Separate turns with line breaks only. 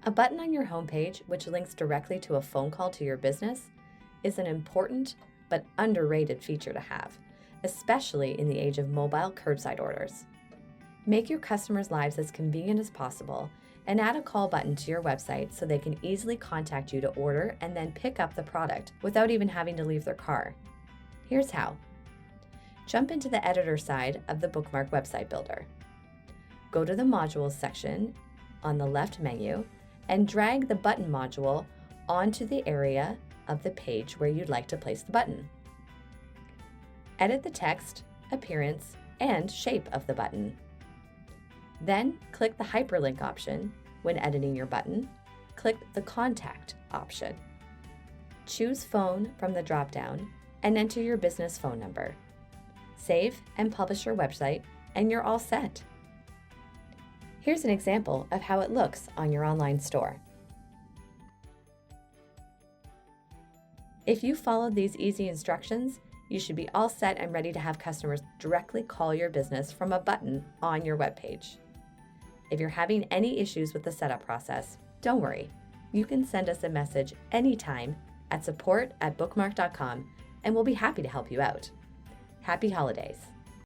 A button on your homepage which links directly to a phone call to your business is an important but underrated feature to have, especially in the age of mobile curbside orders. Make your customers' lives as convenient as possible and add a call button to your website so they can easily contact you to order and then pick up the product without even having to leave their car. Here's how. Jump into the editor side of the Bookmark website builder. Go to the Modules section on the left menu and drag the button module onto the area of the page where you'd like to place the button. Edit the text, appearance, and shape of the button. Then click the hyperlink option. When editing your button, click the Contact option. Choose Phone from the drop-down and enter your business phone number. Save and publish your website, and you're all set. Here's an example of how it looks on your online store. If you followed these easy instructions, you should be all set and ready to have customers directly call your business from a button on your webpage. If you're having any issues with the setup process, don't worry. You can send us a message anytime at support@bookmark.com, and we'll be happy to help you out. Happy holidays!